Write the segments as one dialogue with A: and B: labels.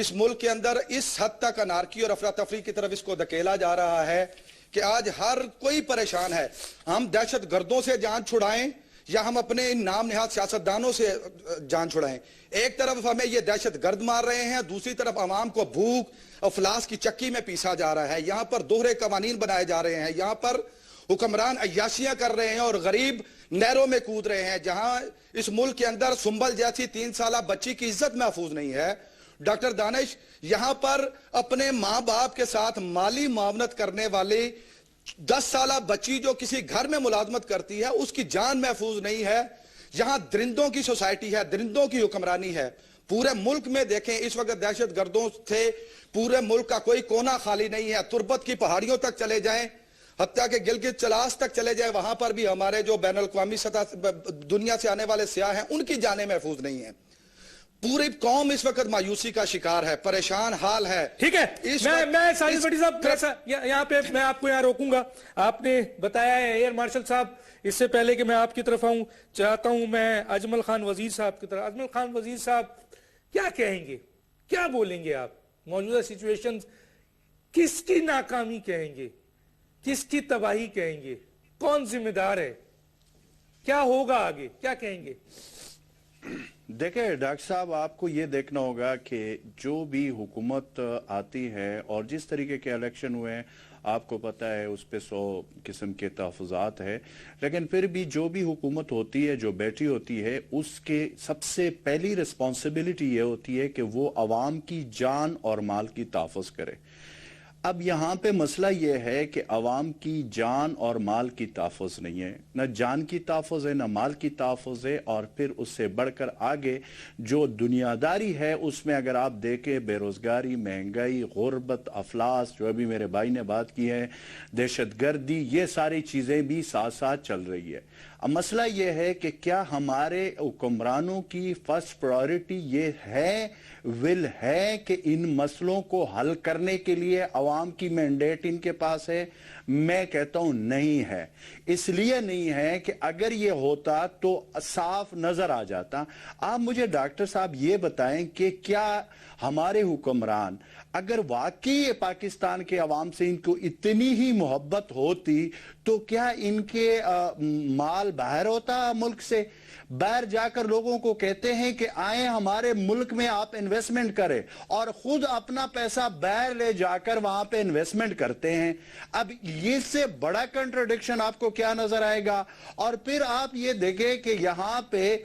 A: اس ملک کے اندر اس حد تک انارکی اور افراتفری کی طرف اس کو دھکیلا جا رہا ہے کہ آج ہر کوئی پریشان ہے. ہم دہشت گردوں سے جان چھڑائیں یا ہم اپنے ان نام نہاد سیاستدانوں سے جان چھڑائیں. ایک طرف ہمیں یہ دہشت گرد مار رہے ہیں, دوسری طرف عوام کو بھوک افلاس کی چکی میں پیسا جا رہا ہے. یہاں پر دوہرے قوانین بنائے جا رہے ہیں, یہاں پر حکمران عیاشیاں کر رہے ہیں اور غریب نہروں میں کود رہے ہیں. جہاں اس ملک کے اندر سنبل جیسی 3 سالہ بچی کی عزت محفوظ نہیں ہے. ڈاکٹر دانش, یہاں پر اپنے ماں باپ کے ساتھ مالی معاونت کرنے والی 10 سالہ بچی جو کسی گھر میں ملازمت کرتی ہے اس کی جان محفوظ نہیں ہے. یہاں درندوں کی سوسائٹی ہے, درندوں کی حکمرانی ہے. پورے ملک میں دیکھیں اس وقت دہشت گردوں سے پورے ملک کا کوئی کونا خالی نہیں ہے. تربت کی پہاڑیوں تک چلے جائیں, حتیٰ کہ گلگت چلاس تک چلے جائیں, وہاں پر بھی ہمارے جو بین الاقوامی سطح دنیا سے آنے والے سیاح ہیں ان کی جانیں محفوظ نہیں ہیں. پوری قوم اس وقت مایوسی کا شکار ہے, پریشان حال ہے.
B: ٹھیک ہے, میں ساجد بٹی صاحب یہاں پہ میں آپ کو یہاں روکوں گا. آپ نے بتایا ہے ایئر مارشل صاحب, اس سے پہلے کہ میں آپ کی طرف آؤں چاہتا ہوں میں اجمل خان وزیر صاحب کی طرف. اجمل خان وزیر صاحب کیا کہیں گے, کیا بولیں گے آپ؟ موجودہ سچویشن کس کی ناکامی کہیں گے, کس کی تباہی کہیں گے, کون ذمہ دار ہے, کیا ہوگا آگے, کیا کہیں گے؟
C: دیکھیں ڈاکٹر صاحب, آپ کو یہ دیکھنا ہوگا کہ جو بھی حکومت آتی ہے اور جس طریقے کے الیکشن ہوئے ہیں آپ کو پتہ ہے اس پہ 100 قسم کے تحفظات ہے, لیکن پھر بھی جو بھی حکومت ہوتی ہے جو بیٹھی ہوتی ہے اس کے سب سے پہلی رسپانسبلٹی یہ ہوتی ہے کہ وہ عوام کی جان اور مال کی تحفظ کرے. اب یہاں پہ مسئلہ یہ ہے کہ عوام کی جان اور مال کی تحفظ نہیں ہے, نہ جان کی تحفظ ہے نہ مال کی تحفظ ہے. اور پھر اس سے بڑھ کر آگے جو دنیاداری ہے اس میں اگر آپ دیکھیں بے روزگاری, مہنگائی, غربت, افلاس, جو ابھی میرے بھائی نے بات کی ہے, دہشت گردی, یہ ساری چیزیں بھی ساتھ ساتھ چل رہی ہے. اب مسئلہ یہ ہے کہ کیا ہمارے حکمرانوں کی فرسٹ پرائیورٹی یہ ہے, ول ہے کہ ان مسئلوں کو حل کرنے کے لیے عوام کی مینڈیٹ ان کے پاس ہے؟ میں کہتا ہوں نہیں ہے. اس لیے نہیں ہے کہ اگر یہ ہوتا تو صاف نظر آ جاتا. آپ مجھے ڈاکٹر صاحب یہ بتائیں کہ کیا ہمارے حکمران اگر واقعی پاکستان کے عوام سے ان کو اتنی ہی محبت ہوتی تو کیا ان کے مال باہر ہوتا ملک سے؟ باہر جا کر لوگوں کو کہتے ہیں کہ آئیں ہمارے ملک میں آپ انویسٹمنٹ کریں, اور خود اپنا پیسہ باہر لے جا کر وہاں پہ انویسٹمنٹ کرتے ہیں. اب یہ سے بڑا کنٹرڈکشن آپ کو کیا نظر آئے گا؟ اور پھر آپ یہ دیکھیں کہ یہاں پہ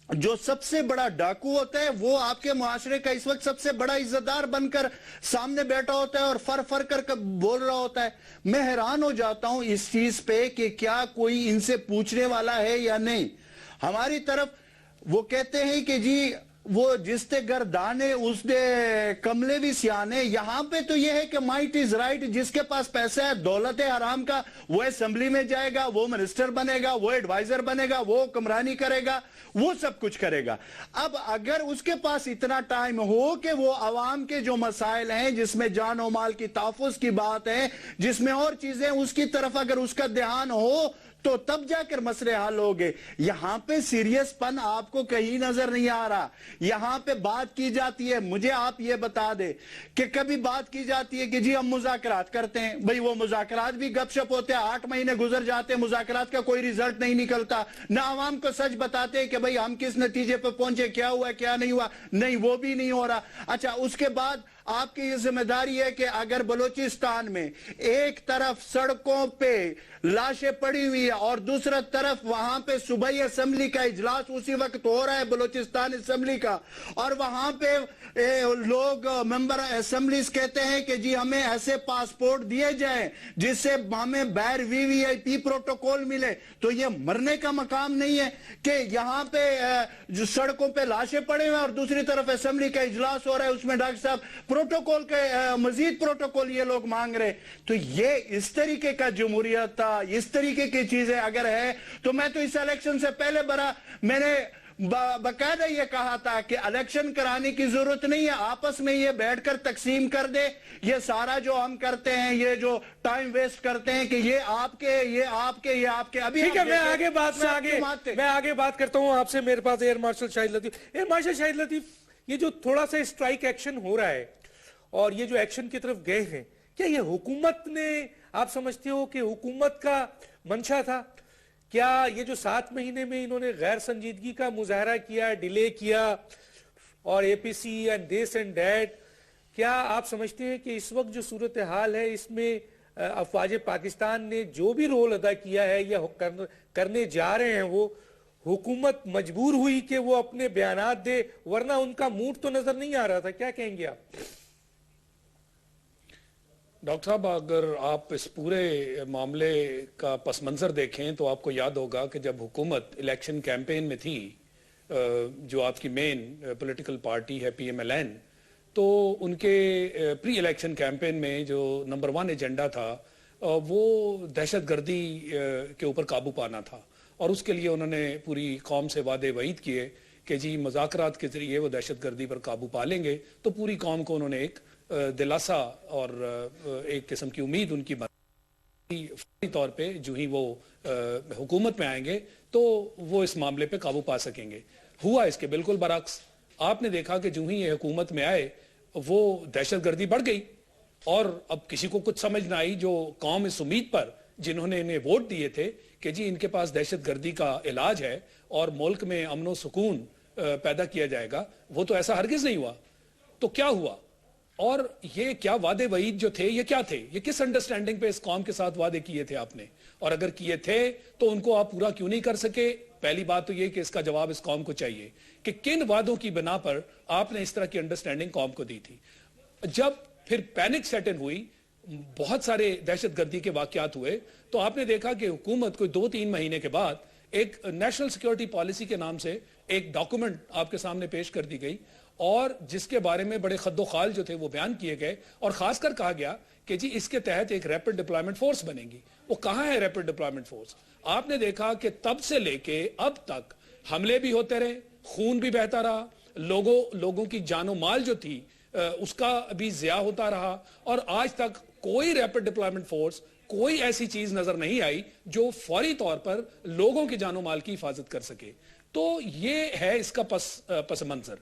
C: جو سب سے بڑا ڈاکو ہوتا ہے وہ آپ کے معاشرے کا اس وقت سب سے بڑا عزتدار بن کر سامنے بیٹھا ہوتا ہے اور فر کر بول رہا ہوتا ہے. میں حیران ہو جاتا ہوں اس چیز پہ کہ کیا کوئی ان سے پوچھنے والا ہے یا نہیں. ہماری طرف وہ کہتے ہیں کہ جی وہ جس تے گردانے اس دے کملے بھی سیانے. یہاں پہ تو یہ ہے کہ مائٹ از رائٹ, جس کے پاس پیسہ ہے دولت ہے حرام کا وہ اسمبلی میں جائے گا, وہ منسٹر بنے گا, وہ ایڈوائزر بنے گا, وہ حکمرانی کرے گا, وہ سب کچھ کرے گا. اب اگر اس کے پاس اتنا ٹائم ہو کہ وہ عوام کے جو مسائل ہیں جس میں جان و مال کی تحفظ کی بات ہے, جس میں اور چیزیں, اس کی طرف اگر اس کا دھیان ہو تو تب جا کر مسئلے حل ہو گئے. یہاں پہ سیریس پن آپ کو کہیں نظر نہیں آ رہا. یہاں پہ بات کی جاتی ہے, مجھے آپ یہ بتا دے کہ کبھی بات کی جاتی ہے کہ جی ہم مذاکرات کرتے ہیں. بھئی وہ مذاکرات بھی گپ شپ ہوتے ہیں, 8 مہینے گزر جاتے ہیں, مذاکرات کا کوئی ریزلٹ نہیں نکلتا. نہ عوام کو سچ بتاتے ہیں کہ بھئی ہم کس نتیجے پہ پہنچے, کیا ہوا کیا نہیں ہوا, نہیں وہ بھی نہیں ہو رہا. اچھا, اس کے بعد آپ کی یہ ذمہ داری ہے کہ اگر بلوچستان میں ایک طرف سڑکوں پہ لاشیں پڑی ہوئی ہے اور دوسرا طرف وہاں پہ صوبائی اسمبلی کا اجلاس اسی وقت ہو رہا ہے, بلوچستان اسمبلی کا, اور وہاں پہ لوگ ممبر اسمبلیز کہتے ہیں کہ جی ہمیں ایسے پاسپورٹ دیے جائیں جس سے ہمیں باہر VVIP پروٹوکول ملے, تو یہ مرنے کا مقام نہیں ہے کہ یہاں پہ جو سڑکوں پہ لاشیں پڑے ہوئے اور دوسری طرف اسمبلی کا اجلاس ہو رہا ہے, اس میں ڈاکٹر صاحب پروٹوکول کے مزید پروٹوکول یہ لوگ مانگ رہے. تو یہ اس طریقے کا جمہوریت تھا, اس طریقے کی چیزیں اگر ہے تو میں تو اس الیکشن سے پہلے میں نے باقاعدہ یہ کہا تھا کہ الیکشن کرانے کی ضرورت نہیں ہے, آپس میں یہ بیٹھ کر تقسیم کر دے. یہ سارا جو ہم کرتے ہیں, یہ جو ٹائم ویسٹ کرتے ہیں کہ یہ آپ کے, یہ آپ کے, یہ آپ کے. ابھی
B: ٹھیک ہے, میں آگے بات کرتا ہوں آپ سے. میرے پاس ایئر مارشل شاہد لطیف. ایئر مارشل شاہد لطیف, یہ جو تھوڑا سا اسٹرائک ایکشن ہو رہا ہے اور یہ جو ایکشن کی طرف گئے ہیں، کیا یہ حکومت نے، آپ سمجھتے ہو کہ حکومت کا منشا تھا؟ کیا یہ جو 7 مہینے میں انہوں نے غیر سنجیدگی کا مظاہرہ کیا، ڈیلے کیا، اور اے پی سی اینڈ دس اینڈ دیٹ، کیا آپ سمجھتے ہیں کہ اس وقت جو صورتحال ہے اس میں افواج پاکستان نے جو بھی رول ادا کیا ہے یا کرنے جا رہے ہیں، وہ حکومت مجبور ہوئی کہ وہ اپنے بیانات دے، ورنہ ان کا موڈ تو نظر نہیں آ رہا تھا؟ کیا کہیں گے آپ؟
D: ڈاکٹر صاحب، اگر آپ اس پورے معاملے کا پس منظر دیکھیں تو آپ کو یاد ہوگا کہ جب حکومت الیکشن کیمپین میں تھی، جو آپ کی مین پولیٹیکل پارٹی ہے پی ایم ایل این، تو ان کے پری الیکشن کیمپین میں جو نمبر 1 ایجنڈا تھا وہ دہشت گردی کے اوپر قابو پانا تھا، اور اس کے لیے انہوں نے پوری قوم سے وعدے وعید کیے کہ جی مذاکرات کے ذریعے وہ دہشت گردی پر قابو پا لیں گے۔ تو پوری قوم کو انہوں نے ایک دلاسا اور ایک قسم کی امید ان کی فوری طور پہ جو ہی وہ حکومت میں آئیں گے تو وہ اس معاملے پہ قابو پا سکیں گے۔ ہوا اس کے بالکل برعکس۔ آپ نے دیکھا کہ جو ہی یہ حکومت میں آئے وہ دہشت گردی بڑھ گئی، اور اب کسی کو کچھ سمجھ نہ آئی، جو قوم اس امید پر جنہوں نے انہیں ووٹ دیے تھے کہ جی ان کے پاس دہشت گردی کا علاج ہے اور ملک میں امن و سکون پیدا کیا جائے گا، وہ تو ایسا ہرگز نہیں ہوا۔ تو کیا ہوا؟ اور یہ کیا وعدے وعید جو تھے یہ کیا تھے؟ یہ کس انڈرسٹینڈنگ پہ اس قوم کے ساتھ وعدے کیے تھے آپ نے؟ اور اگر کیے تھے تو ان کو آپ پورا کیوں نہیں کر سکے؟ پہلی بات تو یہ کہ اس کا جواب اس قوم کو چاہیے کہ کن وعدوں کی بنا پر آپ نے اس طرح کی انڈرسٹینڈنگ قوم کو دی تھی۔ جب پھر پینک سیٹ ان ہوئی، بہت سارے دہشت گردی کے واقعات ہوئے، تو آپ نے دیکھا کہ حکومت کوئی 2-3 مہینے کے بعد ایک نیشنل سیکیورٹی پالیسی کے نام سے ایک ڈاکومنٹ آپ کے سامنے پیش کر دی گئی، اور جس کے بارے میں بڑے خد و خال جو تھے وہ بیان کیے گئے، اور خاص کر کہا گیا کہ جی اس کے تحت ایک ریپڈ ڈپلائمنٹ فورس بنے گی۔ وہ کہاں ہے ریپڈ ڈپلائمنٹ فورس؟ آپ نے دیکھا کہ تب سے لے کے اب تک حملے بھی ہوتے رہے، خون بھی بہتا رہا، لوگوں کی جان و مال جو تھی اس کا بھی ضیاع ہوتا رہا، اور آج تک کوئی ریپڈ ڈپلائمنٹ فورس، کوئی ایسی چیز نظر نہیں آئی جو فوری طور پر لوگوں کی جان و مال کی حفاظت کر سکے۔ تو یہ ہے اس کا پس منظر۔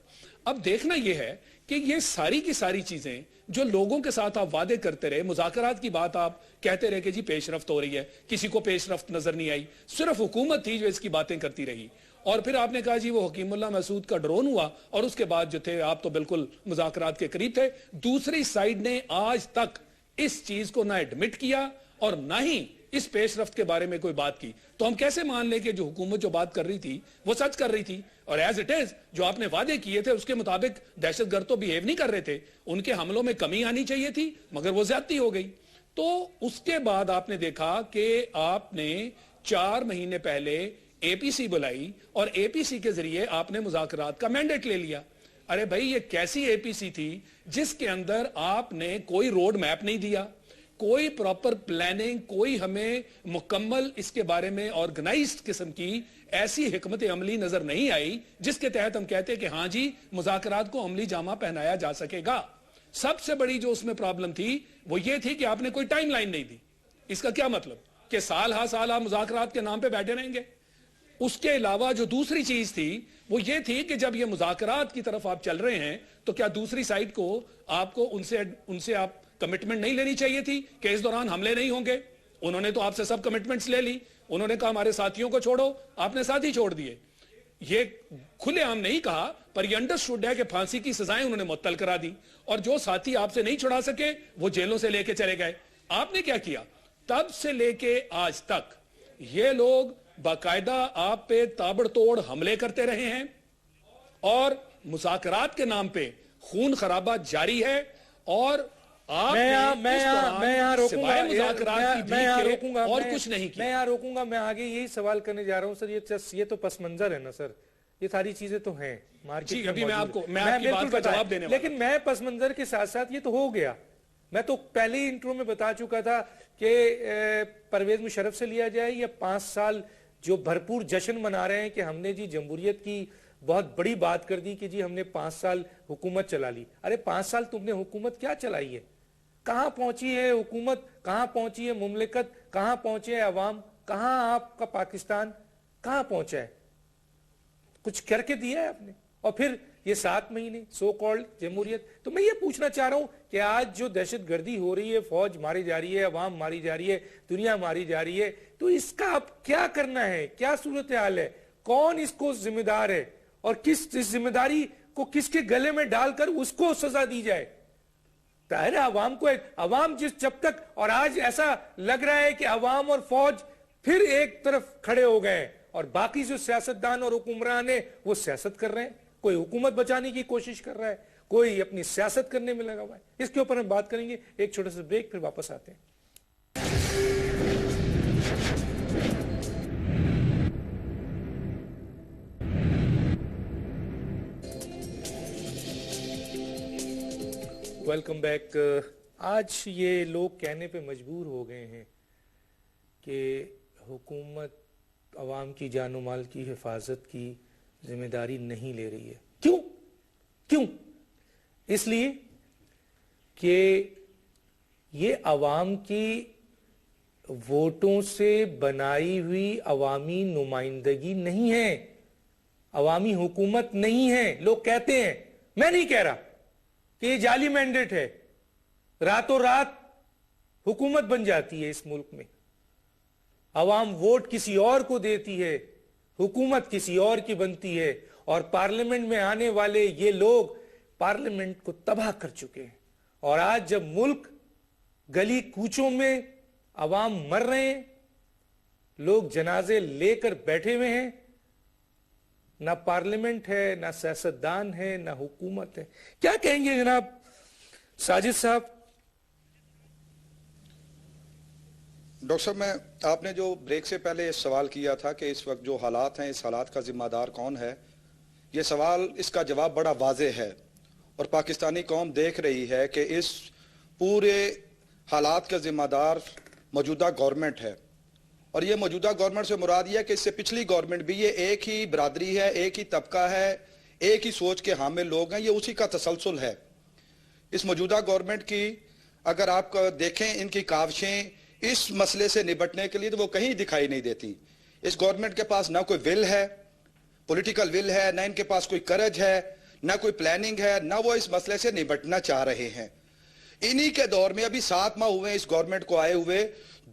D: اب دیکھنا یہ ہے کہ یہ ساری کی ساری چیزیں جو لوگوں کے ساتھ آپ وعدے کرتے رہے، مذاکرات کی بات آپ کہتے رہے کہ جی پیش رفت ہو رہی ہے، کسی کو پیش رفت نظر نہیں آئی، صرف حکومت تھی جو اس کی باتیں کرتی رہی، اور پھر آپ نے کہا جی وہ حکیم اللہ محسود کا ڈرون ہوا، اور اس کے بعد جو تھے آپ تو بالکل مذاکرات کے قریب تھے۔ دوسری سائیڈ نے آج تک اس چیز کو نہ ایڈمٹ کیا اور نہ ہی اس پیش رفت کے بارے میں کوئی بات کی۔ تو ہم کیسے مان لیں کہ جو حکومت جو بات کر رہی تھی وہ سچ کر رہی تھی؟ اور ایز اٹ از جو آپ نے وعدے کیے تھے اس کے مطابق دہشت گرد تو بیہیو نہیں کر رہے تھے، ان کے حملوں میں کمی آنی چاہیے تھی، مگر وہ زیادتی ہو گئی۔ تو اس کے بعد آپ نے دیکھا کہ آپ نے 4 مہینے پہلے اے پی سی بلائی، اور اے پی سی کے ذریعے آپ نے مذاکرات کا مینڈیٹ لے لیا۔ ارے بھائی یہ کیسی اے پی سی تھی جس کے اندر آپ نے کوئی روڈ میپ نہیں دیا، کوئی پراپر پلاننگ، کوئی ہمیں مکمل اس کے بارے میں آرگنائزڈ قسم کی ایسی حکمت عملی نظر نہیں آئی جس کے تحت ہم کہتے کہ ہاں جی مذاکرات کو عملی جامہ پہنایا جا سکے گا۔ سب سے بڑی جو اس میں پرابلم تھی وہ یہ تھی کہ آپ نے کوئی ٹائم لائن نہیں دی۔ اس کا کیا مطلب کہ سال ہا سال آپ مذاکرات کے نام پہ بیٹھے رہیں گے؟ اس کے علاوہ جو دوسری چیز تھی وہ یہ تھی کہ جب یہ مذاکرات کی طرف آپ چل رہے ہیں تو کیا دوسری سائڈ کو آپ کو ان سے آپ کمٹمنٹ نہیں لینی چاہیے تھی کہ اس دوران حملے نہیں ہوں گے؟ انہوں نے تو آپ سے سب کمٹمنٹس لے لی، انہوں نے کہا ہمارے ساتھیوں کو چھوڑو، آپ نے ساتھی چھوڑ دیے۔ یہ کھلے عام نہیں کہا پر یہ انڈرسٹوڈ ہے کہ پھانسی کی سزائیں انہوں نے معطل کرا دی، اور جو ساتھی آپ سے نہیں چھڑا سکے وہ جیلوں سے لے کے چلے گئے۔ آپ نے کیا کیا؟ تب سے لے کے آج تک یہ لوگ باقاعدہ آپ پہ تابڑ توڑ حملے کرتے رہے ہیں، اور مذاکرات کے نام پہ خون خرابہ جاری ہے، اور آپ
B: میں یہاں روکوں گا،
D: اور کچھ نہیں کیا۔
B: میں یہاں روکوں گا، میں آگے یہی سوال کرنے جا رہا ہوں سر۔ یہ تو پس منظر ہے نا سر، یہ ساری چیزیں تو ہیں
D: جی، ابھی میں آپ کی بات کا جواب دینے والا،
B: لیکن میں پس منظر کے ساتھ ساتھ یہ تو ہو گیا۔ میں تو پہلے ہی انٹرو میں بتا چکا تھا کہ پرویز مشرف سے لیا جائے یا 5 سال جو بھرپور جشن منا رہے ہیں کہ ہم نے جی جمہوریت کی بہت بڑی بات کر دی کہ جی ہم نے 5 سال حکومت چلا لی۔ ارے 5 سال تم نے حکومت کیا چلائی ہے؟ کہاں پہنچی ہے حکومت؟ کہاں پہنچی ہے مملکت؟ کہاں پہنچے ہے عوام؟ کہاں آپ کا پاکستان کہاں پہنچا ہے؟ کچھ کر کے دیا ہے آپ نے؟ اور پھر یہ 7 مہینے سو کالڈ جمہوریت. تو میں یہ پوچھنا چاہ رہا ہوں کہ آج جو دہشت گردی ہو رہی ہے, فوج ماری جا رہی ہے, عوام ماری جا رہی ہے, دنیا ماری جا رہی ہے, تو اس کا اب کیا کرنا ہے, کیا صورتحال ہے, کون اس کو ذمہ دار ہے, اور کس ذمہ داری کو کس کے گلے میں ڈال کر اس کو سزا دی جائے. ظاہر ہے عوام کو, عوام جب تک, اور آج ایسا لگ رہا ہے کہ عوام اور فوج پھر ایک طرف کھڑے ہو گئے ہیں, اور باقی جو سیاستدان اور حکمران ہیں وہ سیاست کر رہے ہیں. کوئی حکومت بچانے کی کوشش کر رہا ہے, کوئی اپنی سیاست کرنے میں لگا ہوا ہے. اس کے اوپر ہم بات کریں گے. ایک چھوٹا سا بریک, پھر واپس آتے ہیں. Welcome back. آج یہ لوگ کہنے پہ مجبور ہو گئے ہیں کہ حکومت عوام کی جان و مال کی حفاظت کی ذمہ داری نہیں لے رہی ہے. کیوں؟ اس لیے کہ یہ عوام کی ووٹوں سے بنائی ہوئی عوامی نمائندگی نہیں ہے, عوامی حکومت نہیں ہے. لوگ کہتے ہیں, میں نہیں کہہ رہا کہ یہ جعلی مینڈیٹ ہے, راتوں رات حکومت بن جاتی ہے اس ملک میں, عوام ووٹ کسی اور کو دیتی ہے, حکومت کسی اور کی بنتی ہے, اور پارلیمنٹ میں آنے والے یہ لوگ پارلیمنٹ کو تباہ کر چکے ہیں. اور آج جب ملک گلی کوچوں میں عوام مر رہے ہیں, لوگ جنازے لے کر بیٹھے ہوئے ہیں, نہ پارلیمنٹ ہے, نہ سیاستدان ہے, نہ حکومت ہے. کیا کہیں گے جناب ساجد صاحب؟
A: ڈاکٹر صاحب, آپ نے جو بریک سے پہلے سوال کیا تھا کہ اس وقت جو حالات ہیں, اس حالات کا ذمہ دار کون ہے, یہ سوال, اس کا جواب بڑا واضح ہے, اور پاکستانی قوم دیکھ رہی ہے کہ اس پورے حالات کا ذمہ دار موجودہ گورنمنٹ ہے. اور یہ موجودہ گورنمنٹ سے مراد یہ ہے کہ اس سے پچھلی گورنمنٹ بھی, یہ ایک ہی برادری ہے, ایک ہی طبقہ ہے, ایک ہی سوچ کے حامل لوگ ہیں, یہ اسی کا تسلسل ہے. اس موجودہ گورنمنٹ کی اگر آپ دیکھیں ان کی کاوشیں اس مسئلے سے نبٹنے کے لیے, تو وہ کہیں دکھائی نہیں دیتی. اس گورنمنٹ کے پاس نہ کوئی ول ہے, پولیٹیکل ول ہے, نہ ان کے پاس کوئی کرج ہے, نہ کوئی پلاننگ ہے, نہ وہ اس مسئلے سے نبٹنا چاہ رہے ہیں. انہی کے دور میں ابھی 7 ماہ ہوئے اس گورنمنٹ کو آئے ہوئے,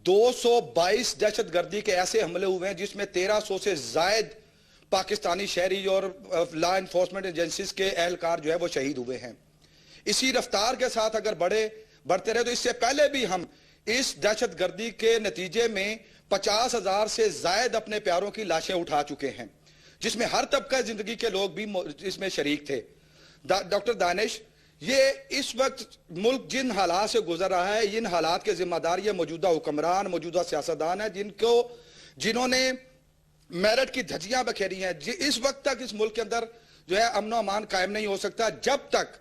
A: 222 دہشت گردی کے ایسے حملے ہوئے ہیں جس میں 1300 سے زائد پاکستانی شہری اور لا انفورسمنٹ ایجنسیز کے اہلکار جو ہے وہ شہید ہوئے ہیں. اسی رفتار کے ساتھ اگر بڑھتے رہے, تو اس سے پہلے بھی ہم اس دہشت گردی کے نتیجے میں 50,000 سے زائد اپنے پیاروں کی لاشیں اٹھا چکے ہیں, جس میں ہر طبقہ زندگی کے لوگ بھی اس میں شریک تھے. ڈاکٹر دانش, یہ اس وقت ملک جن حالات سے گزر رہا ہے, ان حالات کے ذمہ دار یہ موجودہ حکمران, موجودہ سیاستدان ہیں, جنہوں نے میرٹ کی دھجیاں بکھیری ہیں. اس وقت تک اس ملک کے اندر جو ہے امن و امان قائم نہیں ہو سکتا جب تک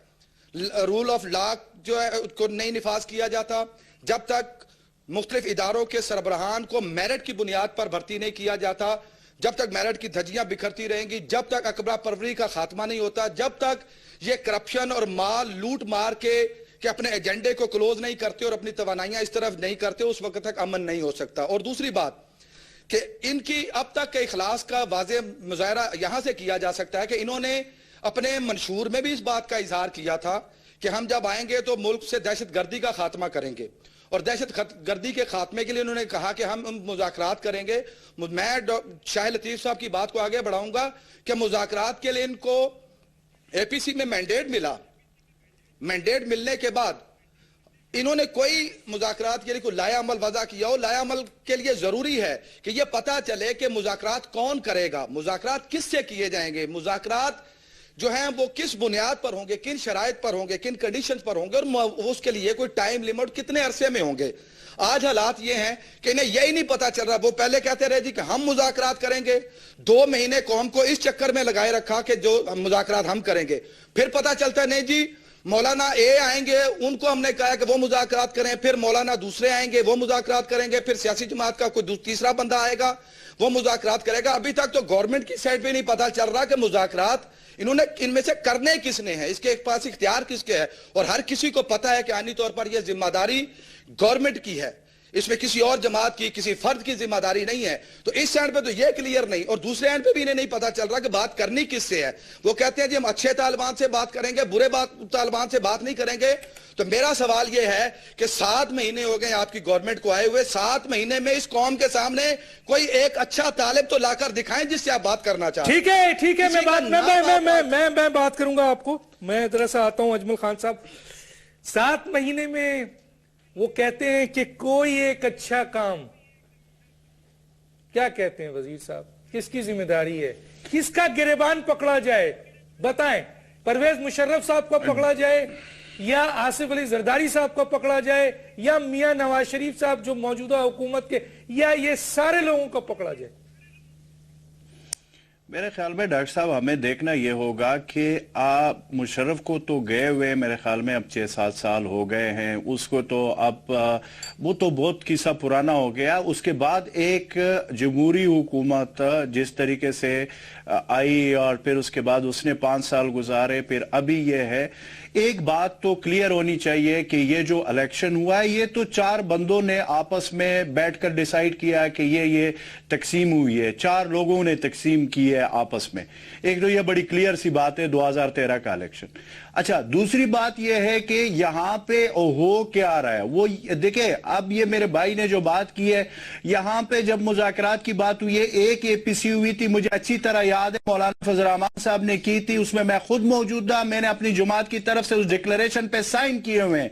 A: رول آف لا جو ہے اس کو نہیں نفاذ کیا جاتا, جب تک مختلف اداروں کے سربراہان کو میرٹ کی بنیاد پر بھرتی نہیں کیا جاتا, جب تک میرٹ کی دھجیاں بکھرتی رہیں گی, جب تک اکبر پروری کا خاتمہ نہیں ہوتا, جب تک یہ کرپشن اور مال لوٹ مار کے کہ اپنے ایجنڈے کو کلوز نہیں کرتے اور اپنی توانائیاں اس طرف نہیں کرتے, اس وقت تک امن نہیں ہو سکتا. اور دوسری بات کہ ان کی اب تک کے اخلاص کا واضح مظاہرہ یہاں سے کیا جا سکتا ہے کہ انہوں نے اپنے منشور میں بھی اس بات کا اظہار کیا تھا کہ ہم جب آئیں گے تو ملک سے دہشت گردی کا خاتمہ کریں گے, اور دہشت گردی کے خاتمے کے لیے انہوں نے کہا کہ ہم مذاکرات کریں گے. میں شاہ لطیف صاحب کی بات کو آگے بڑھاؤں گا کہ مذاکرات کے لیے ان کو اے پی سی میں مینڈیٹ ملا. مینڈیٹ ملنے کے بعد انہوں نے کوئی مذاکرات کے لیے کوئی لائحہ عمل وضع کیا ہو. لائحہ عمل کے لیے ضروری ہے کہ یہ پتہ چلے کہ مذاکرات کون کرے گا, مذاکرات کس سے کیے جائیں گے, مذاکرات جو ہیں وہ کس بنیاد پر ہوں گے, کن شرائط پر ہوں گے, کن کنڈیشنز پر ہوں گے, اور اس کے لیے کوئی ٹائم لیمٹ کتنے عرصے میں ہوں گے. آج حالات یہ ہیں کہ انہیں یہی نہیں پتا چل رہا. وہ پہلے کہتے رہے جی کہ ہم مذاکرات کریں گے, 2 مہینے قوم کو اس چکر میں لگائے رکھا کہ جو مذاکرات ہم کریں گے. پھر پتا چلتا ہے نہیں جی مولانا اے آئیں گے, ان کو ہم نے کہا کہ وہ مذاکرات کریں, پھر مولانا دوسرے آئیں گے وہ مذاکرات کریں گے, پھر سیاسی جماعت کا کوئی تیسرا بندہ آئے گا وہ مذاکرات کرے گا. ابھی تک تو گورنمنٹ کی سائڈ پہ نہیں پتا چل رہا کہ مذاکرات انہوں نے ان میں سے کرنے کس نے ہیں, اس کے پاس اختیار کس کے ہے. اور ہر کسی کو پتا ہے کہ آئینی طور پر یہ ذمہ داری گورنمنٹ کی ہے. اس میں کسی اور جماعت کی کسی فرد کی ذمہ داری نہیں ہے. تو اس اینڈ پہ تو یہ کلیئر نہیں, اور دوسرے اینڈ پہ بھی انہیں نہیں پتا چل رہا کہ بات کرنی کس سے ہے. وہ کہتے ہیں جی ہم اچھے طالبان سے بات کریں گے, برے طالبان سے بات نہیں کریں گے. تو میرا سوال یہ ہے کہ 7 مہینے ہو گئے آپ کی گورنمنٹ کو آئے ہوئے, 7 مہینے میں اس قوم کے سامنے کوئی ایک اچھا طالب تو لا کر دکھائیں جس سے آپ بات کرنا چاہتے ہیں.
B: ٹھیک ہے, میں بات کروں گا آپ کو. میں ذرا سا آتا ہوں اجمل خان صاحب. 7 مہینے میں وہ کہتے ہیں کہ کوئی ایک اچھا کام, کیا کہتے ہیں وزیر صاحب, کس کی ذمہ داری ہے, کس کا گریبان پکڑا جائے بتائیں. پرویز مشرف صاحب کو پکڑا جائے, یا آصف علی زرداری صاحب کو پکڑا جائے, یا میاں نواز شریف صاحب جو موجودہ حکومت کے, یا یہ سارے لوگوں کو پکڑا جائے؟
C: میرے خیال میں ڈاکٹر صاحب ہمیں دیکھنا یہ ہوگا کہ آپ مشرف کو تو گئے ہوئے میرے خیال میں اب 6-7 سال ہو گئے ہیں, اس کو تو اب وہ تو بہت قصہ پرانا ہو گیا. اس کے بعد ایک جمہوری حکومت جس طریقے سے آئی اور پھر اس کے بعد اس نے 5 سال گزارے, پھر ابھی یہ ہے. ایک بات تو کلیئر ہونی چاہیے کہ یہ جو الیکشن ہوا ہے یہ تو 4 بندوں نے آپس میں بیٹھ کر ڈیسائیڈ کیا کہ یہ تقسیم ہوئی ہے, 4 لوگوں نے تقسیم کی ہے آپس میں. ایک تو یہ بڑی کلیئر سی بات ہے 2013 کا الیکشن. اچھا, دوسری بات یہ ہے کہ یہاں پہ ہو کیا رہا ہے وہ دیکھیں. اب یہ میرے بھائی نے جو بات کی ہے, یہاں پہ جب مذاکرات کی بات ہوئی ہے, ایک APC ہوئی تھی, مجھے اچھی طرح یاد ہے, مولانا فضل الرحمان صاحب نے کی تھی, اس میں میں خود موجود تھا, میں نے اپنی جماعت کی طرف سے اس ڈکلیریشن پہ سائن کیے ہوئے ہیں.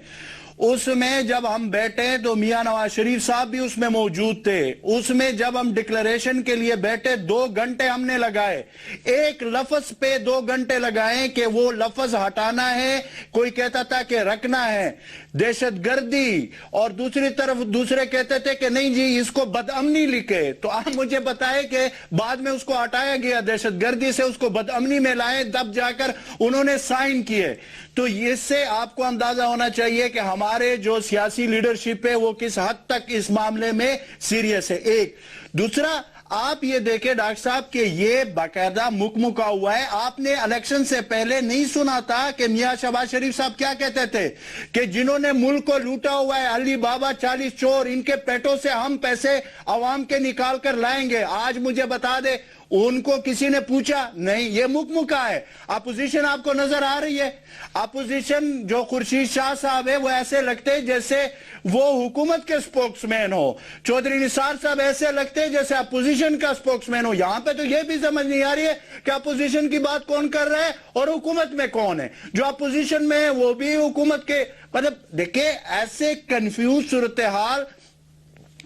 C: اس میں جب ہم بیٹھے تو میاں نواز شریف صاحب بھی اس میں موجود تھے. اس میں جب ہم ڈکلیریشن کے لیے بیٹھے 2 گھنٹے ہم نے لگائے, ایک لفظ پہ 2 گھنٹے لگائے کہ وہ لفظ ہٹانا ہے, کوئی کہتا تھا کہ رکھنا ہے دہشت گردی, اور دوسری طرف دوسرے کہتے تھے کہ نہیں جی اس کو بدامنی لکھے. تو آپ مجھے بتائے کہ بعد میں اس کو ہٹایا گیا, دہشت گردی سے اس کو بدامنی میں لائے, تب جا کر انہوں نے سائن کیے. تو اس سے آپ کو اندازہ ہونا چاہیے کہ ہمارے جو سیاسی لیڈرشپ ہے وہ کس حد تک اس معاملے میں سیریس ہے. ایک دوسرا آپ یہ دیکھیں ڈاکٹر صاحب کہ یہ باقاعدہ مکمکا ہوا ہے. آپ نے الیکشن سے پہلے نہیں سنا تھا کہ میاں شہباز شریف صاحب کیا کہتے تھے کہ جنہوں نے ملک کو لوٹا ہوا ہے, علی بابا 40 چور, ان کے پیٹوں سے ہم پیسے عوام کے نکال کر لائیں گے. آج مجھے بتا دے ان کو کسی نے پوچھا نہیں, یہ مکمکا ہے. اپوزیشن آپ کو نظر آ رہی ہے, اپوزیشن جو خورشید شاہ صاحب ہے وہ ایسے لگتے جیسے وہ حکومت کے سپوکس مین ہو, چودھری نثار صاحب ایسے لگتے جیسے اپوزیشن کا سپوکس مین ہو. یہاں پہ تو یہ بھی سمجھ نہیں آ رہی ہے کہ اپوزیشن کی بات کون کر رہا ہے اور حکومت میں کون ہے. جو اپوزیشن میں ہے وہ بھی حکومت کے, مطلب دیکھیں ایسے کنفیوز صورتحال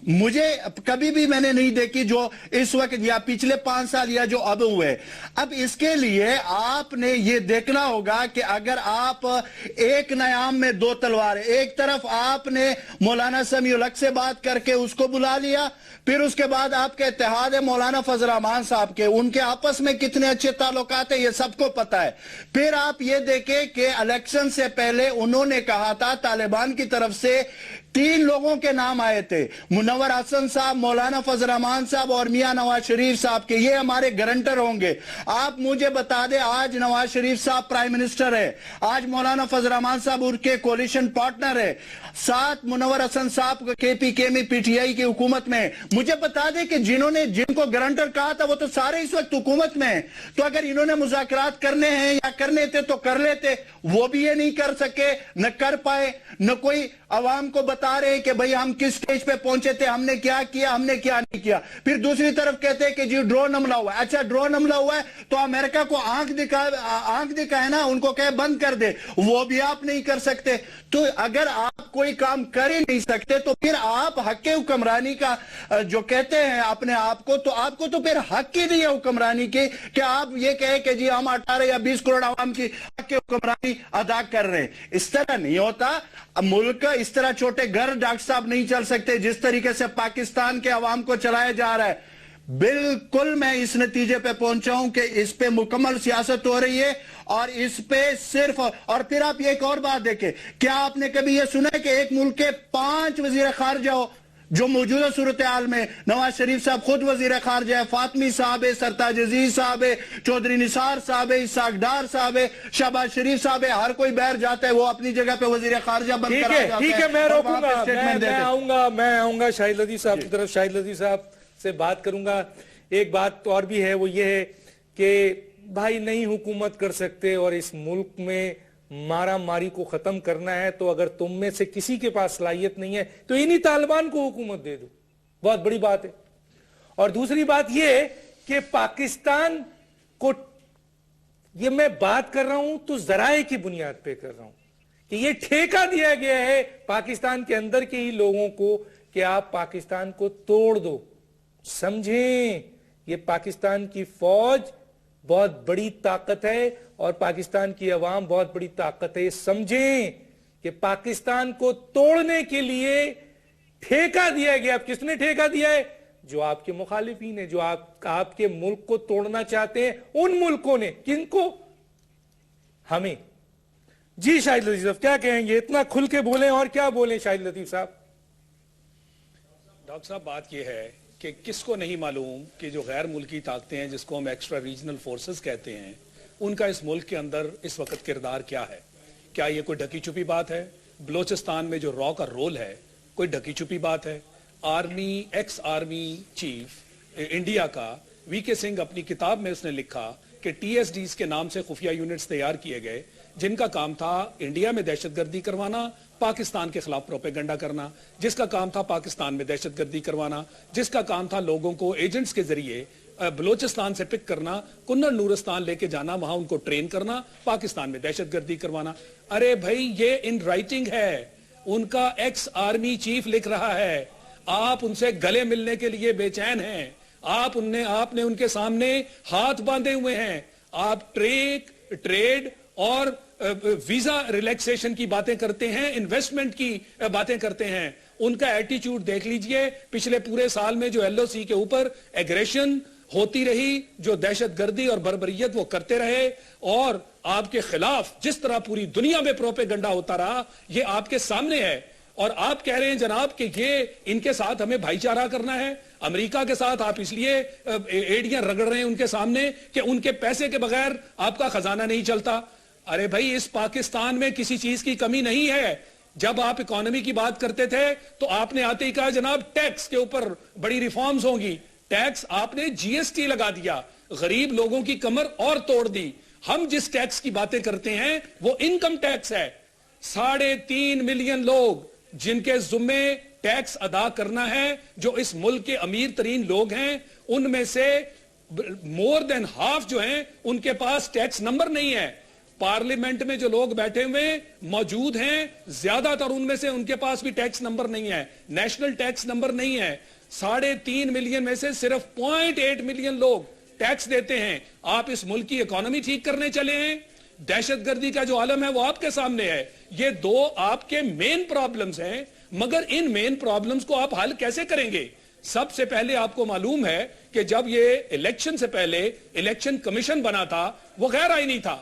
C: مجھے کبھی بھی میں نے نہیں دیکھی جو اس وقت یا پچھلے 5 سال یا جو اب ہوئے. اب اس کے لیے آپ نے یہ دیکھنا ہوگا کہ اگر آپ ایک نیام میں 2 تلواریں, ایک طرف آپ نے مولانا سمیع الحق سے بات کر کے اس کو بلا لیا, پھر اس کے بعد آپ کے اتحاد ہے مولانا فضل الرحمان صاحب کے, ان کے آپس میں کتنے اچھے تعلقات ہیں یہ سب کو پتا ہے. پھر آپ یہ دیکھیں کہ الیکشن سے پہلے انہوں نے کہا تھا طالبان کی طرف سے 3 لوگوں کے نام آئے تھے, منور حسن صاحب, مولانا فضل الرحمان صاحب اور میاں نواز شریف صاحب کے, یہ ہمارے گارنٹر ہوں گے. آپ مجھے بتا دیں آج نواز شریف صاحب پرائم منسٹر ہے, آج مولانا فضل الرحمان صاحب ان کے کولیشن پارٹنر ہے, ساتھ منور حسن صاحب KPK میں PTI کی حکومت میں. مجھے بتا دیں کہ جن کو گارنٹر کہا تھا وہ تو سارے اس وقت حکومت میں ہیں. تو اگر انہوں نے مذاکرات کرنے ہیں یا کرنے تھے تو کر لیتے, وہ بھی یہ نہیں کر سکے, نہ کر پائے, نہ کوئی عوام کو بتا رہے کہ بھئی ہم کس سٹیج پہ پہنچے تھے, ہم نے کیا کیا, ہم نے کیا نہیں کیا. پھر دوسری طرف کہتے ہیں کہ جی ڈرون حملہ ہوا ہے. اچھا ڈرون حملہ ہوا ہے تو امریکہ کو آنکھ دکھائے نا, ان کو کہے بند کر دے, وہ بھی آپ نہیں کر سکتے. تو اگر آپ کوئی کام کر ہی نہیں سکتے تو پھر آپ حق حکمرانی کا جو کہتے ہیں اپنے آپ کو, تو آپ کو تو پھر حق ہی نہیں ہے حکمرانی کی کہ آپ یہ کہیں کہ جی ہم 18 یا 20 کروڑ عوام کی حق حکمرانی ادا کر رہے ہیں. اس طرح نہیں ہوتا. ملک اس طرح چھوٹے گھر ڈاکٹر صاحب نہیں چل سکتے جس طریقے سے پاکستان کے عوام کو چلایا جا رہا ہے. بالکل میں اس نتیجے پہ پہنچا ہوں کہ اس پہ مکمل سیاست ہو رہی ہے, اور اس پہ صرف, اور پھر آپ ایک اور بات دیکھیں, کیا آپ نے کبھی یہ سنا ہے کہ ایک ملک کے 5 وزیر خارجہ ہو؟ جو موجودہ صورتحال میں نواز شریف صاحب خود وزیر خارجہ ہے, فاطمی صاحب ہے, سرتاج عزیز صاحب ہے, چودھری نثار صاحب ہے, اسحاق ڈار صاحب ہے, شہباز شریف صاحب ہے, ہر کوئی باہر جاتا ہے, وہ اپنی جگہ پہ وزیر خارجہ بن کر آ جاتا ہے.
B: ٹھیک ہے, میں روکوں گا, میں آؤں گا شاہد لطیف صاحب کی طرف, شاہد لطیف صاحب سے بات کروں گا. ایک بات اور بھی ہے, وہ یہ ہے کہ بھائی نہیں حکومت کر سکتے اور اس ملک میں مارا ماری کو ختم کرنا ہے تو اگر تم میں سے کسی کے پاس صلاحیت نہیں ہے تو انہی طالبان کو حکومت دے دو, بہت بڑی بات ہے. اور دوسری بات یہ کہ پاکستان کو, یہ میں بات کر رہا ہوں تو ذرائع کی بنیاد پہ کر رہا ہوں کہ یہ ٹھیکہ دیا گیا ہے پاکستان کے اندر کے ہی لوگوں کو کہ آپ پاکستان کو توڑ دو. سمجھیں, یہ پاکستان کی فوج بہت بڑی طاقت ہے اور پاکستان کی عوام بہت بڑی طاقت ہے. سمجھیں کہ پاکستان کو توڑنے کے لیے ٹھیکہ دیا گیا. اب کس نے ٹھیکہ دیا ہے؟ جو آپ کے مخالفین ہیں, جو آپ کے ملک کو توڑنا چاہتے ہیں, ان ملکوں نے. کن کو؟ ہمیں. جی شاہد لطیف صاحب کیا کہیں گے؟ اتنا کھل کے بولیں, اور کیا بولیں شاہد لطیف صاحب؟
D: ڈاکٹر صاحب بات یہ ہے کہ کس کو نہیں معلوم کہ جو غیر ملکی طاقتیں ہیں جس کو ہم ایکسٹرا ریجنل فورسز کہتے ہیں, ان کا اس ملک کے اندر اس وقت کردار کیا ہے؟ کیا یہ کوئی ڈھکی چھپی بات ہے؟ بلوچستان میں جو را کا رول ہے کوئی ڈھکی چھپی بات ہے؟ Army, x army chief India کا وی کے سنگھ اپنی کتاب میں اس نے لکھا کہ ٹی ایس ڈیز کے نام سے خفیہ یونٹس تیار کیے گئے جن کا کام تھا انڈیا میں دہشت گردی کروانا, پاکستان کے خلاف پروپیگنڈا کرنا, جس کا کام تھا پاکستان میں دہشت گردی کروانا, جس کا کام تھا لوگوں کو ایجنٹس کے ذریعے بلوچستان سے پک کرنا, کنڑ نورستان لے کے جانا, وہاں ان کو ٹرین کرنا, پاکستان میں دہشت گردی کروانا. ارے بھائی یہ ان رائٹنگ ہے, ان کا ایکس آرمی چیف لکھ رہا ہے. آپ ان سے گلے ملنے کے لیے بے چین ہیں, آپ نے ان کے سامنے ہاتھ باندھے ہوئے ہیں. آپ ٹریڈ اور ویزا ریلیکسیشن کی باتیں کرتے ہیں, انویسٹمنٹ کی باتیں کرتے ہیں. ان کا ایٹیچیوڈ دیکھ لیجئے, پچھلے پورے سال میں جو ایل او سی کے اوپر ایگریشن ہوتی رہی, جو دہشت گردی اور بربریت وہ کرتے رہے, اور آپ کے خلاف جس طرح پوری دنیا میں پروپیگنڈا ہوتا رہا, یہ آپ کے سامنے ہے. اور آپ کہہ رہے ہیں جناب کہ یہ ان کے ساتھ ہمیں بھائی چارہ کرنا ہے. امریکہ کے ساتھ آپ اس لیے ایڑیاں رگڑ رہے ہیں ان کے سامنے کہ ان کے پیسے کے بغیر آپ کا خزانہ نہیں چلتا. ارے بھائی, اس پاکستان میں کسی چیز کی کمی نہیں ہے. جب آپ اکانومی کی بات کرتے تھے تو آپ نے آتے ہی کہا جناب ٹیکس کے اوپر بڑی ریفارمز ہوں گی. ٹیکس آپ نے جی ایس ٹی لگا دیا, غریب لوگوں کی کمر اور توڑ دی. ہم جس ٹیکس کی باتیں کرتے ہیں وہ انکم ٹیکس ہے. 3.5 ملین لوگ جن کے ذمے ٹیکس ادا کرنا ہے, جو اس ملک کے امیر ترین لوگ ہیں, ان میں سے مور دین ہاف جو ہیں ان کے پاس ٹیکس نمبر نہیں ہے. پارلیمنٹ میں جو لوگ بیٹھے ہوئے موجود ہیں, زیادہ تر ان میں سے ان کے پاس بھی ٹیکس نمبر نہیں ہے, نیشنل ٹیکس نمبر نہیں ہے. 3.5 ملین میں سے صرف 0.8 ملین لوگ ٹیکس دیتے ہیں. آپ اس ملک کی اکانومی ٹھیک کرنے چلے ہیں, دہشت گردی کا جو عالم ہے وہ آپ کے سامنے ہے. یہ دو آپ کے مین پرابلمز ہیں, مگر ان مین پرابلمز کو آپ حل کیسے کریں گے؟ سب سے پہلے آپ کو معلوم ہے کہ جب یہ الیکشن سے پہلے الیکشن کمیشن بنا تھا وہ غیر آئینی تھا,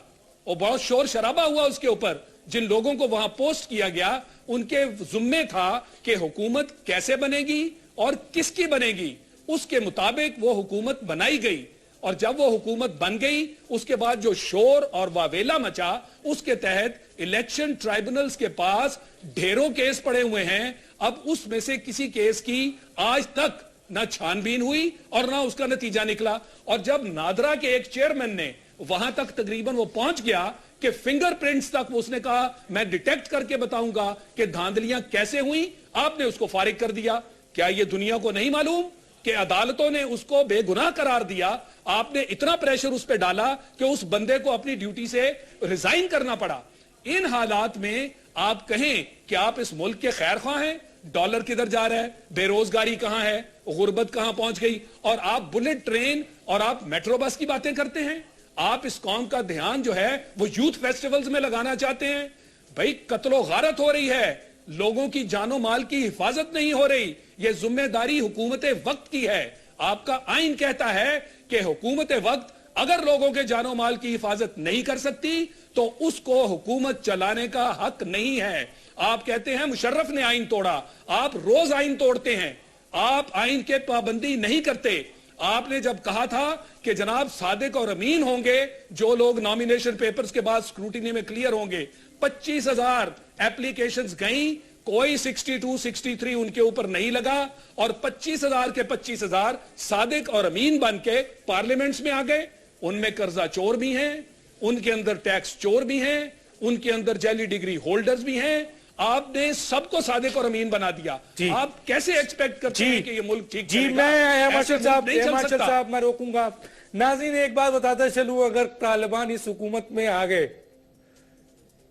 D: اور بہت شور شرابہ ہوا اس کے اوپر. جن لوگوں کو وہاں پوسٹ کیا گیا ان کے ذمے تھا کہ حکومت کیسے بنے گی اور کس کی بنے گی, اس کے مطابق وہ حکومت بنائی گئی. اور جب وہ حکومت بن گئی اس کے بعد جو شور اور واویلا مچا, اس کے تحت الیکشن ٹرائبونلز کے پاس ڈھیروں کیس پڑے ہوئے ہیں. اب اس میں سے کسی کیس کی آج تک نہ چھان بین ہوئی اور نہ اس کا نتیجہ نکلا. اور جب نادرا کے ایک چیئرمین نے وہاں تک تقریباً وہ پہنچ گیا کہ فنگر پرنٹس تک اس نے کہا میں ڈیٹیکٹ کر کے بتاؤں گا کہ دھاندلیاں کیسے ہوئیں, آپ نے اس کو فارغ کر دیا. کیا یہ دنیا کو نہیں معلوم کہ عدالتوں نے اس کو بے گناہ قرار دیا؟ آپ نے اتنا پریشر اس پہ ڈالا کہ اس بندے کو اپنی ڈیوٹی سے ریزائن کرنا پڑا. ان حالات میں آپ کہیں کہ آپ اس ملک کے خیر خواہ ہیں, ڈالر کدھر جا رہا ہے, بے روزگاری کہاں ہے, غربت کہاں پہنچ گئی, اور آپ بلٹ ٹرین اور آپ میٹرو بس کی باتیں کرتے ہیں. آپ اس قوم کا دھیان جو ہے وہ یوتھ فیسٹیولز میں لگانا چاہتے ہیں. بھائی قتل و غارت ہو رہی ہے, لوگوں کی جان و مال کی حفاظت نہیں ہو رہی. یہ ذمہ داری حکومت وقت کی ہے. آپ کا آئین کہتا ہے کہ حکومت وقت اگر لوگوں کے جان و مال کی حفاظت نہیں کر سکتی تو اس کو حکومت چلانے کا حق نہیں ہے. آپ کہتے ہیں مشرف نے آئین توڑا, آپ روز آئین توڑتے ہیں, آپ آئین کے پابندی نہیں کرتے. آپ نے جب کہا تھا کہ جناب صادق اور امین ہوں گے جو لوگ نامینیشن پیپرز کے بعد سکروٹینی میں کلیئر ہوں گے, 25,000 ایپلیکیشنز گئیں, کوئی 62 63 ان کے اوپر نہیں لگا, اور 25,000 کے 25,000 صادق اور امین بن کے پارلیمنٹس میں آ گئے. ان میں قرضہ چور بھی ہیں, ان کے اندر ٹیکس چور بھی ہیں, ان کے اندر جعلی ڈگری ہولڈرز بھی ہیں. آپ نے سب کو صادق اور امین بنا دیا. آپ کیسے ایکسپیکٹ کرتے ہیں کہ یہ ملک ٹھیک چلے گا؟
B: میں مارشل صاحب میں روکوں گا. ناظرین ایک بات بتاتا چلوں, اگر طالبان اس حکومت میں آ گئے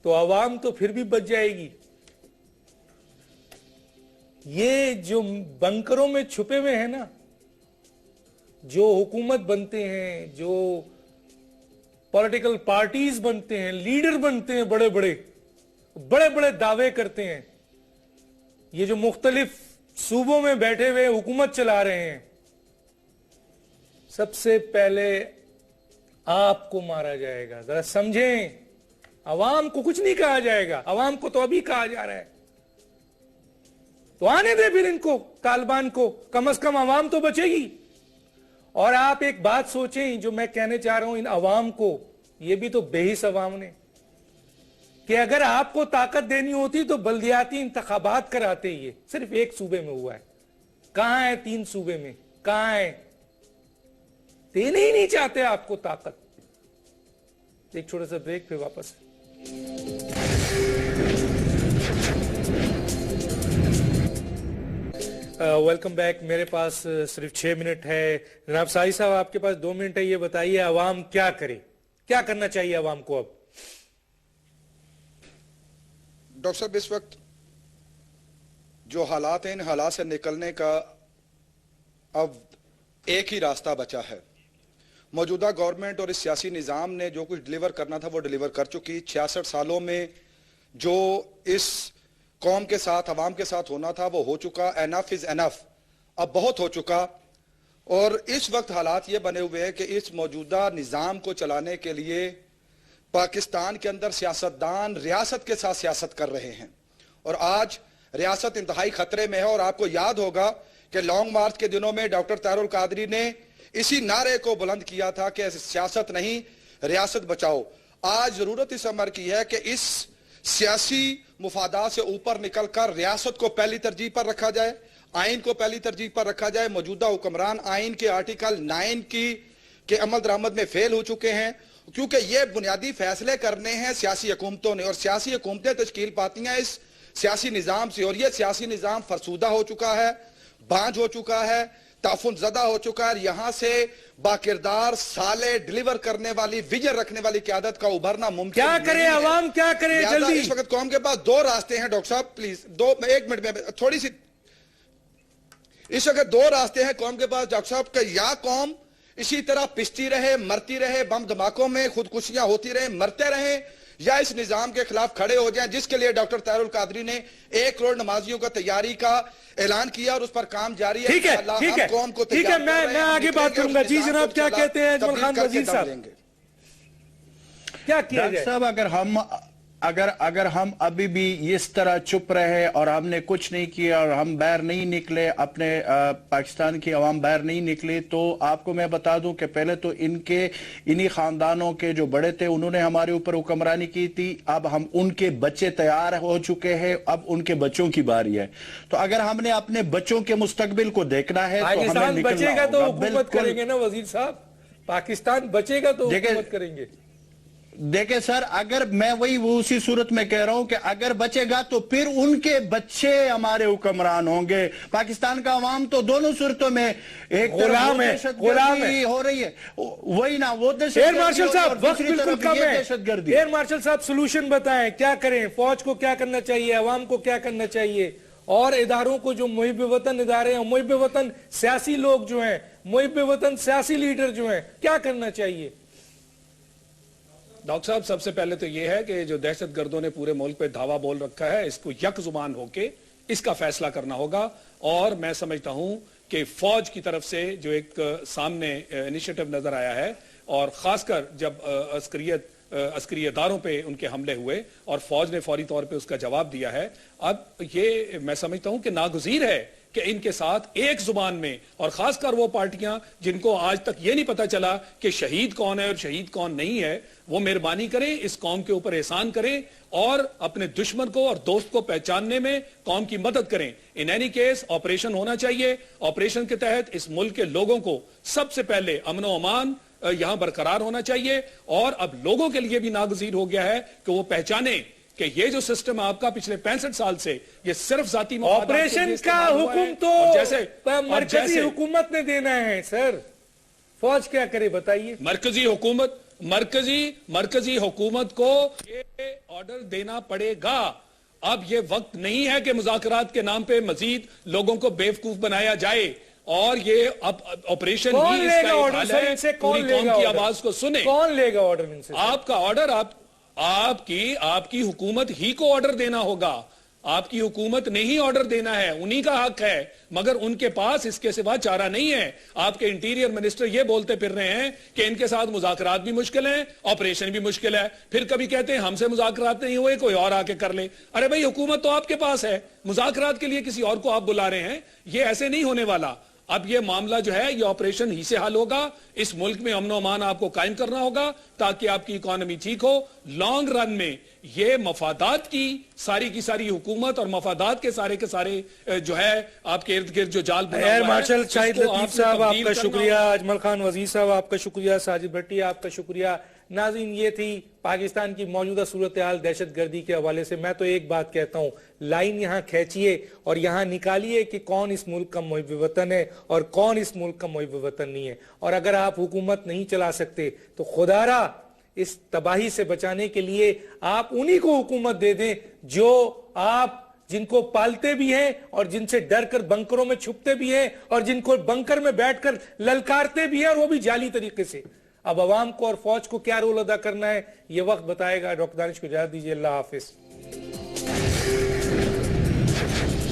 B: تو عوام تو پھر بھی بچ جائے گی. یہ جو بنکروں میں چھپے ہوئے ہیں نا, جو حکومت بنتے ہیں, جو پولیٹیکل پارٹیز بنتے ہیں, لیڈر بنتے ہیں, بڑے بڑے دعوے کرتے ہیں, یہ جو مختلف صوبوں میں بیٹھے ہوئے حکومت چلا رہے ہیں, سب سے پہلے آپ کو مارا جائے گا. ذرا سمجھیں, عوام کو کچھ نہیں کہا جائے گا, عوام کو تو ابھی کہا جا رہا ہے. تو آنے دے پھر ان کو, طالبان کو, کم از کم عوام تو بچے گی. اور آپ ایک بات سوچیں جو میں کہنے چاہ رہا ہوں ان عوام کو, یہ بھی تو بے حس عوام نے, کہ اگر آپ کو طاقت دینی ہوتی تو بلدیاتی انتخابات کراتے. یہ صرف ایک صوبے میں ہوا ہے, کہاں ہے 3 صوبے میں, کہاں ہے؟ دینے ہی نہیں چاہتے آپ کو طاقت. ایک چھوٹا سا بریک, پھر واپس. Welcome back. میرے پاس صرف 6 منٹ ہے. جناب سائی صاحب آپ کے پاس 2 منٹ ہے, یہ بتائیے عوام کیا کرے, کیا کرنا چاہیے عوام کو اب؟
A: ڈاکٹر صاحب اس وقت جو حالات ہیں, ان حالات سے نکلنے کا اب ایک ہی راستہ بچا ہے. موجودہ گورنمنٹ اور اس سیاسی نظام نے جو کچھ ڈیلیور کرنا تھا وہ ڈیلیور کر چکی. 66 سالوں میں جو اس قوم کے ساتھ, عوام کے ساتھ ہونا تھا وہ ہو چکا. انف از انف, اب بہت ہو چکا. اور اس وقت حالات یہ بنے ہوئے ہیں کہ اس موجودہ نظام کو چلانے کے لیے پاکستان کے اندر سیاستدان ریاست کے ساتھ سیاست کر رہے ہیں, اور آج ریاست انتہائی خطرے میں ہے. اور آپ کو یاد ہوگا کہ لانگ مارچ کے دنوں میں ڈاکٹر طاہر القادری نے اسی نعرے کو بلند کیا تھا کہ سیاست نہیں, ریاست بچاؤ. آج ضرورت اس امر کی ہے کہ اس سیاسی مفادات سے اوپر نکل کر ریاست کو پہلی ترجیح پر رکھا جائے, آئین کو پہلی ترجیح پر رکھا جائے. موجودہ حکمران آئین کے آرٹیکل 9 کے عمل درآمد میں فیل ہو چکے ہیں, کیونکہ یہ بنیادی فیصلے کرنے ہیں سیاسی حکومتوں نے, اور سیاسی حکومتیں تشکیل پاتی ہیں اس سیاسی نظام سے. اور یہ سیاسی نظام فرسودہ ہو چکا ہے, بانجھ ہو چکا ہے, تعفن زدہ ہو چکا ہے. یہاں سے باکردار سالے ڈیلیور کرنے والی, ویژن رکھنے والی قیادت کا ابھرنا ممکن
B: کیا کرے عوام, کیا کرے جلدی.
A: اس وقت قوم کے پاس 2 راستے ہیں. ڈاکٹر صاحب پلیز 1 منٹ میں تھوڑی سی, اس وقت 2 راستے ہیں قوم کے پاس ڈاکٹر صاحب, کہ یا قوم اسی طرح پستی رہے, مرتی رہے, بم دھماکوں میں خودکشیاں ہوتی رہیں, مرتے رہیں, یا اس نظام کے خلاف کھڑے ہو جائیں, جس کے لیے ڈاکٹر طاہر القادری نے 1 کروڑ نمازیوں کا تیاری کا اعلان کیا, اور اس پر کام جاری ہے.
B: ٹھیک ہے, میں آگے بات کروں گا. جی جناب کیا کہتے ہیں اجمل خان وزیر صاحب, کیا کیا جائے؟
C: صاحب اگر ہم ابھی بھی اس طرح چپ رہے اور ہم نے کچھ نہیں کیا اور ہم باہر نہیں نکلے, اپنے پاکستان کی عوام باہر نہیں نکلی, تو آپ کو میں بتا دوں کہ پہلے تو انہی خاندانوں کے جو بڑے تھے انہوں نے ہمارے اوپر حکمرانی کی تھی. اب ہم ان کے بچے تیار ہو چکے ہیں, اب ان کے بچوں کی باری ہے. تو اگر ہم نے اپنے بچوں کے مستقبل کو دیکھنا ہے تو ہمیں
B: بچے گا تو حکومت کریں گے نا وزیر صاحب, پاکستان بچے گا تو حکومت کریں گے.
C: دیکھیں سر, اگر میں اسی صورت میں کہہ رہا ہوں کہ اگر بچے گا تو پھر ان کے بچے ہمارے حکمران ہوں گے. پاکستان کا عوام تو دونوں صورتوں میں ایک
B: غلام ہے,
C: ہو رہی ہے, وہی نا وہ
B: ایئر مارشل صاحب وقت بالکل کم ہے. ایئر مارشل صاحب سولوشن بتائیں, کیا کریں؟ فوج کو کیا کرنا چاہیے, عوام کو کیا کرنا چاہیے, اور اداروں کو جو محب وطن ادارے ہیں, محب وطن سیاسی لوگ جو ہیں, محب وطن سیاسی لیڈر جو ہیں, کیا کرنا چاہیے؟
D: ڈاکٹر صاحب سب سے پہلے تو یہ ہے کہ جو دہشت گردوں نے پورے ملک پہ دھاوا بول رکھا ہے, اس کو یک زبان ہو کے اس کا فیصلہ کرنا ہوگا. اور میں سمجھتا ہوں کہ فوج کی طرف سے جو ایک سامنے انیشیٹو نظر آیا ہے اور خاص کر جب عسکری اداروں پہ ان کے حملے ہوئے اور فوج نے فوری طور پہ اس کا جواب دیا ہے. اب یہ میں سمجھتا ہوں کہ ناگزیر ہے کہ ان کے ساتھ ایک زبان میں، اور خاص کر وہ پارٹیاں جن کو آج تک یہ نہیں پتا چلا کہ شہید کون ہے اور شہید کون نہیں ہے، وہ مہربانی کریں، اس قوم کے اوپر احسان کریں اور اپنے دشمن کو اور دوست کو پہچاننے میں قوم کی مدد کریں. ان اینی کیس آپریشن ہونا چاہیے. آپریشن کے تحت اس ملک کے لوگوں کو سب سے پہلے امن و امان یہاں برقرار ہونا چاہیے، اور اب لوگوں کے لیے بھی ناگزیر ہو گیا ہے کہ وہ پہچانیں کہ یہ جو سسٹم آپ کا پچھلے 65 سال سے یہ صرف ذاتی مفادات کے لیے
B: آپریشن کا
D: استعمال ہوا ہے.
B: حکم تو مرکزی حکومت نے دینا ہے سر، فوج کیا کرے بتائیے.
D: مرکزی حکومت کو یہ آرڈر دینا پڑے گا. اب یہ وقت نہیں ہے کہ مذاکرات کے نام پہ مزید لوگوں کو بیوقوف بنایا جائے، اور یہ اب آپریشن ہی اس کا ایک حل ہے. پوری قوم کی آواز کو سنیں.
B: کون لے گا آرڈر ان سے؟
D: آپ کا آرڈر آپ کی حکومت ہی کو آرڈر دینا ہوگا. آپ کی حکومت نے ہی آرڈر دینا ہے، انہی کا حق ہے، مگر ان کے پاس اس کے سوا چارہ نہیں ہے. آپ کے انٹیریئر منسٹر یہ بولتے پھر رہے ہیں کہ ان کے ساتھ مذاکرات بھی مشکل ہیں، آپریشن بھی مشکل ہے. پھر کبھی کہتے ہیں ہم سے مذاکرات نہیں ہوئے، کوئی اور آ کے کر لے. ارے بھائی حکومت تو آپ کے پاس ہے، مذاکرات کے لیے کسی اور کو آپ بلا رہے ہیں. یہ ایسے نہیں ہونے والا. اب یہ معاملہ جو ہے یہ آپریشن ہی سے حل ہوگا. اس ملک میں امن و امان آپ کو قائم کرنا ہوگا تاکہ آپ کی اکانومی ٹھیک ہو. لانگ رن میں یہ مفادات کی ساری حکومت اور مفادات کے سارے جو ہے آپ کے ارد گرد جو جال بنا
B: ایئر
D: ہوا ہے،
B: مارشل
D: اس
B: شاہد
D: کو
B: لطیف
D: آپ نے
B: صاحب آپ
D: تبدیل
B: کا
D: کرنا
B: شکریہ،
D: ہوگا.
B: اجمل خان وزیر صاحب آپ کا شکریہ، ساجد بھٹی آپ کا شکریہ. ناظرین یہ تھی پاکستان کی موجودہ صورتحال دہشت گردی کے حوالے سے. میں تو ایک بات کہتا ہوں، لائن یہاں کھینچیے اور یہاں نکالیے کہ کون اس ملک کا محب وطن ہے اور کون اس ملک کا محب وطن نہیں ہے. اور اگر آپ حکومت نہیں چلا سکتے تو خدارا اس تباہی سے بچانے کے لیے آپ انہی کو حکومت دے دیں جو آپ جن کو پالتے بھی ہیں اور جن سے ڈر کر بنکروں میں چھپتے بھی ہیں اور جن کو بنکر میں بیٹھ کر للکارتے بھی ہیں، اور وہ بھی جعلی طریقے سے. اب عوام کو اور فوج کو کیا رول ادا کرنا ہے یہ وقت بتائے گا. ڈاکٹر دانش کو اجازت دیجیے. اللہ حافظ.